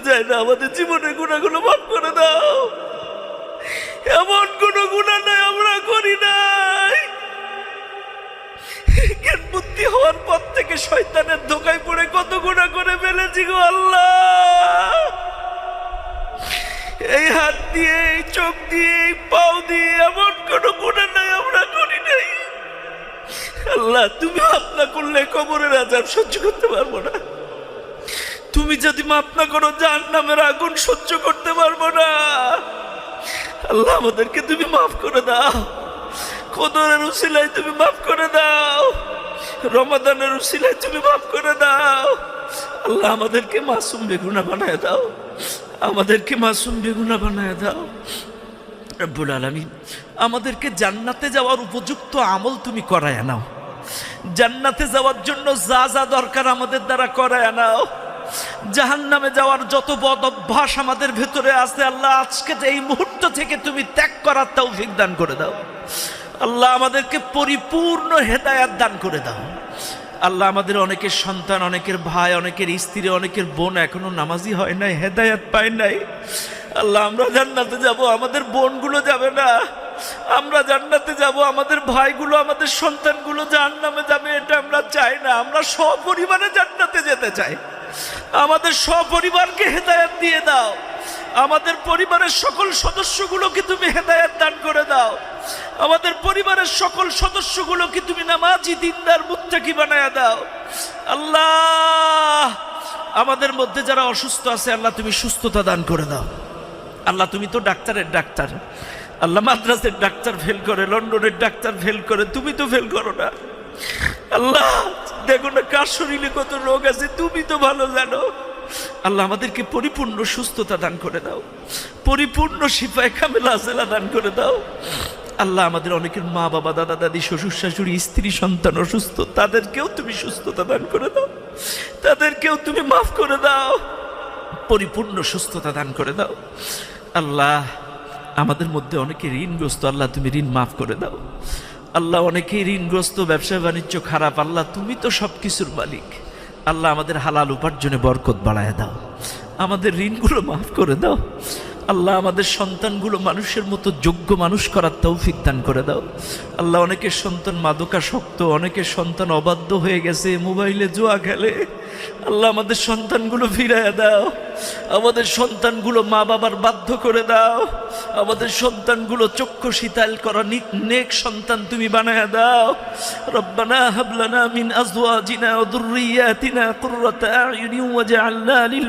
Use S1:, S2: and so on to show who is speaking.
S1: যায় না, আমাদের জীবনের গুনাহগুলো মাফ করে দাও। এমন কোনো গুনাহ নাই আমরা করি নাই। জ্ঞান বুদ্ধি হওয়ার পর থেকে শয়তানের ধোঁকায় পড়ে কত গুনাহ করে ফেলেছি গো আল্লাহ। এই হাত দিয়ে, এই চোখ দিয়ে, এই পাও দিয়ে এমন কোনো গুনাহ নাই আমরা করি নাই। আল্লাহ, তুমি মাফ না করলে কবরের আযাব সহ্য করতে পারবো না। তুমি যদি মাফ না করো জাহান্নামের আগুন সহ্য করতে পারবো না। আল্লাহ, আমাদেরকে তুমি মাফ করে দাও। কদরের উসিলায় তুমি মাফ করে দাও। রমাদানের উসিলায় তুমি মাফ করে দাও। আল্লাহ, আমাদেরকে মাসুম বেগুনা বানায় দাও। আমাদেরকে মাসুম বেগুনা বানায় দাও রব্বুল আলামিন। আমাদেরকে জান্নাতে যাওয়ার উপযুক্ত আমল তুমি করায় নাও। জান্নাতে যাওয়ার জন্য যা যা দরকার আমাদের দ্বারা করায় নাও। জাহান্নামে যাওয়ার যত বদ অভ্যাস আমাদের ভেতরে আছে আল্লাহ, আজকে এই মুহূর্ত থেকে তুমি ত্যাগ করার তৌফিক দান করে দাও। আল্লাহ, আমাদেরকে পরিপূর্ণ হেদায়েত দান করে দাও। আল্লাহ, আমাদের অনেকের সন্তান, অনেকের ভাই, অনেকের স্ত্রী, অনেকের বোন এখনো নামাজি হয় নাই, হেদায়েত পায় নাই। আল্লাহ, আমরা জান্নাতে যাব, আমাদের বোনগুলো যাবে না। আমরা জান্নাতে যাব, আমাদের ভাইগুলো, আমাদের সন্তানগুলো জাহান্নামে যাবে, এটা আমরা চাই না। আমরা সপরিবারে জান্নাতে যেতে চাই। আমাদের সপরিবারকে হেদায়েত দিয়ে দাও। আমাদের পরিবারের সকল সদস্যগুলোকে তুমি হেদায়েত দান করে দাও। আমাদের পরিবারের সকল সদস্যগুলোকে তুমি নামাজি, দিনদার, মুত্তাকি বানায়া দাও। আল্লাহ, আমাদের মধ্যে যারা অসুস্থ আছে আল্লাহ তুমি সুস্থতা দান করে দাও। আল্লাহ, তুমি তো ডাক্তারের ডাক্তার। আল্লাহ, মাদ্রাসের ডাক্তার ফেল করে, লন্ডনের ডাক্তার ফেল করে, তুমি তো ফেল করো না। আল্লাহ, দেখো না কার শরীরে কত রোগ আছে, তুমি তো ভালো জানো। আল্লাহ, আমাদেরকে পরিপূর্ণ সুস্থতা দান করে দাও, পরিপূর্ণ শিফায়ে কামেলা আজেলা দান করে দাও। আল্লাহ, আমাদের অনেকের মা বাবা, দাদা দাদি, শ্বশুর শাশুড়ি, স্ত্রী সন্তান অসুস্থ, তাদেরকেও তুমি সুস্থতা দান করে দাও। তাদেরকেও তুমি মাফ করে দাও, পরিপূর্ণ সুস্থতা দান করে দাও। আল্লাহ, আমাদের মধ্যে অনেকে ঋণগ্রস্ত, আল্লাহ তুমি ঋণ মাফ করে দাও। আল্লাহ, অনেকেই ঋণগ্রস্ত, ব্যবসা বাণিজ্য খারাপ, আল্লাহ তুমি তো সব কিছুর মালিক। আল্লাহ, আমাদের হালাল উপার্জনে বরকত বাড়ায় দাও, আমাদের ঋণগুলো মাফ করে দাও। আল্লাহ, আমাদের সন্তানগুলো মানুষের মতো যোগ্য মানুষ করার তৌফিক দান করে দাও। আল্লাহ, অনেকের সন্তান মাদকাসক্ত, অনেকের সন্তান অবাধ্য হয়ে গেছে, মোবাইলে জুয়া খেলে। আল্লাহ, আমাদের সন্তানগুলো ফিরাইয়া দাও। আমাদের সন্তানগুলো মা বাবার বাধ্য করে দাও। আমাদের সন্তানগুলো চক্ষু শীতল করা নেক সন্তান তুমি বানায়া দাও। রব্বানা হাব লানা মিন আজওয়াজিনা ওয়া যুররিয়াতিনা কুররাতা আ'য়ুনিন ওয়াজআলনা লিল